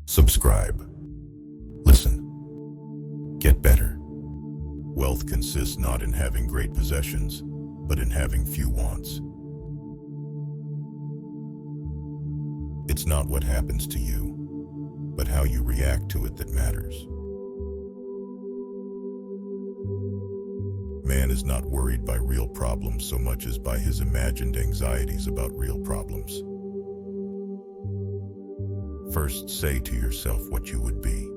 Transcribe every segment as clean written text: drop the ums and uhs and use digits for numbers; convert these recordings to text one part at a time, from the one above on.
Subscribe. Listen. Get better. Wealth consists not in having great possessions, but in having few wants. It's not what happens to you, but how you react to it that matters. Man is not worried by real problems so much as by his imagined anxieties about real problems. First, say to yourself what you would be,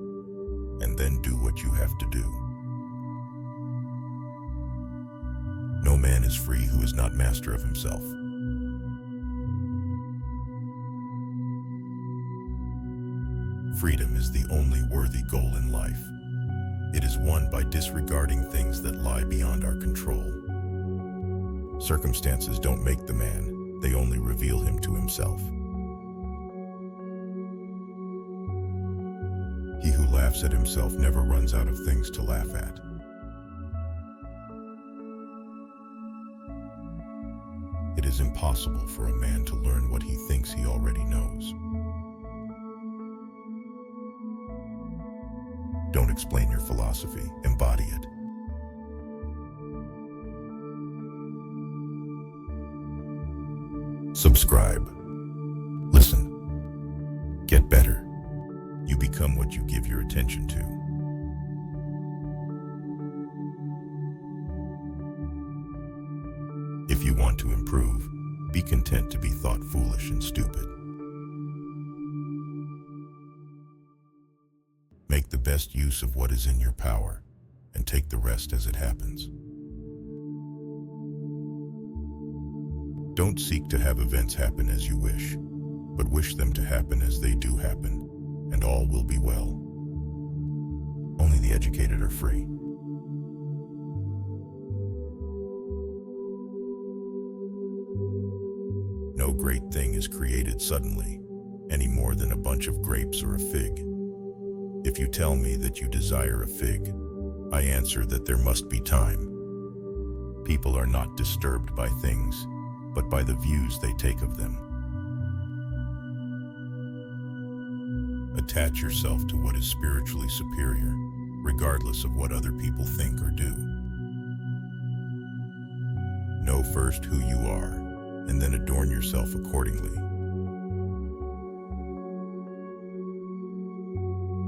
and then do what you have to do. No man is free who is not master of himself. Freedom is the only worthy goal in life. It is won by disregarding things that lie beyond our control. Circumstances don't make the man, they only reveal him to himself. He who laughs at himself never runs out of things to laugh at. It is impossible for a man to learn what he thinks he already knows. Don't explain your philosophy, embody it. Subscribe. Listen. Get better. You become what you give your attention to. If you want to improve, be content to be thought foolish and stupid. Make the best use of what is in your power, and take the rest as it happens. Don't seek to have events happen as you wish, but wish them to happen as they do happen, and all will be well. Only the educated are free. No great thing is created suddenly, any more than a bunch of grapes or a fig. If you tell me that you desire a fig, I answer that there must be time. People are not disturbed by things, but by the views they take of them. Attach yourself to what is spiritually superior, regardless of what other people think or do. Know first who you are, and then adorn yourself accordingly.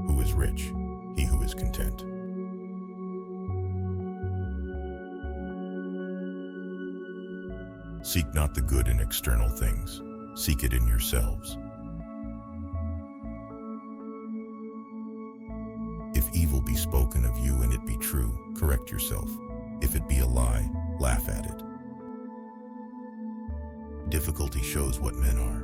Who is rich? He who is content. Seek not the good in external things, seek it in yourselves. If evil be spoken of you and it be true, correct yourself. If it be a lie, laugh at it. Difficulty shows what men are.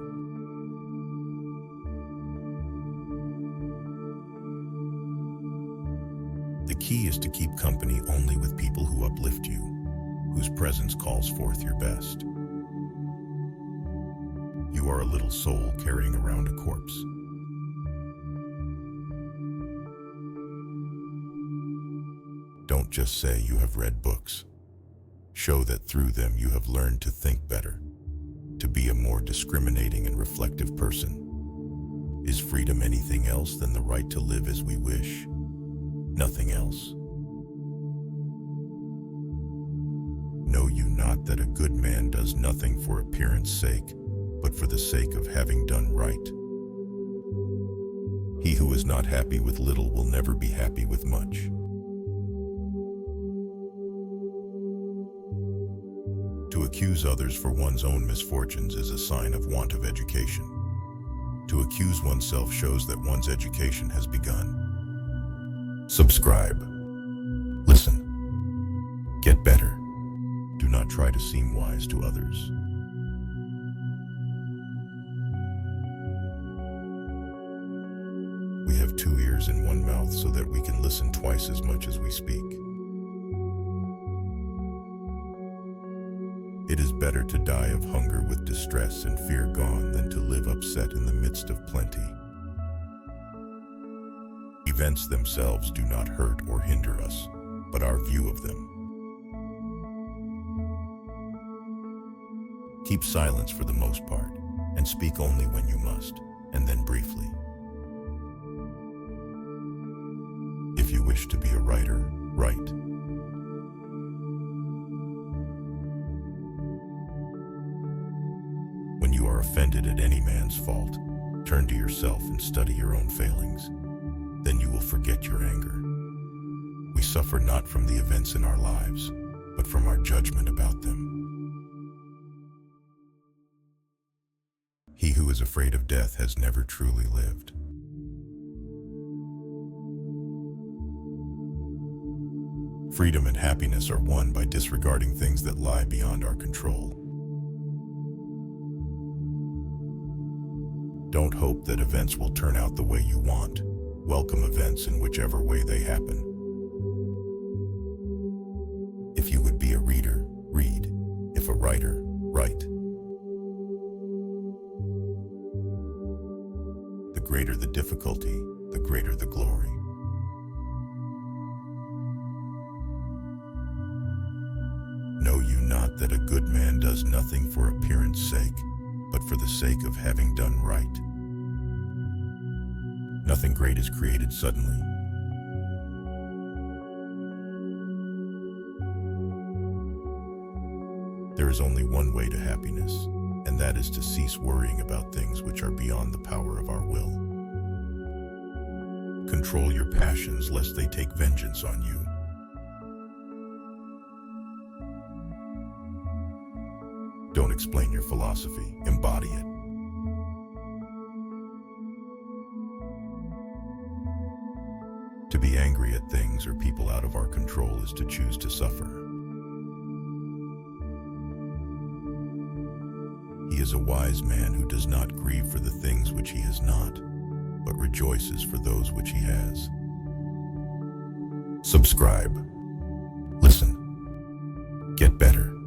The key is to keep company only with people who uplift you, whose presence calls forth your best. You are a little soul carrying around a corpse. Don't just say you have read books. Show that through them you have learned to think better, to be a more discriminating and reflective person. Is freedom anything else than the right to live as we wish? Nothing else. Know you not that a good man does nothing for appearance sake, but for the sake of having done right? He who is not happy with little will never be happy with much. To accuse others for one's own misfortunes is a sign of want of education. To accuse oneself shows that one's education has begun. Subscribe. Listen. Get better. Do not try to seem wise to others. We have 2 ears and 1 mouth so that we can listen twice as much as we speak. It is better to die of hunger with distress and fear gone than to live upset in the midst of plenty. Events themselves do not hurt or hinder us, but our view of them. Keep silence for the most part, and speak only when you must, and then briefly. wish to be a writer, write. When you are offended at any man's fault, turn to yourself and study your own failings. Then you will forget your anger. We suffer not from the events in our lives, but from our judgment about them. He who is afraid of death has never truly lived. Freedom and happiness are won by disregarding things that lie beyond our control. Don't hope that events will turn out the way you want. Welcome events in whichever way they happen. If you would be a reader, read. If a writer, write. The greater the difficulty, the greater the glory. Know you not that a good man does nothing for appearance sake, but for the sake of having done right? Nothing great is created suddenly. There is only one way to happiness, and that is to cease worrying about things which are beyond the power of our will. Control your passions lest they take vengeance on you. Don't explain your philosophy, embody it. To be angry at things or people out of our control is to choose to suffer. He is a wise man who does not grieve for the things which he has not, but rejoices for those which he has. Subscribe. Listen. Get better.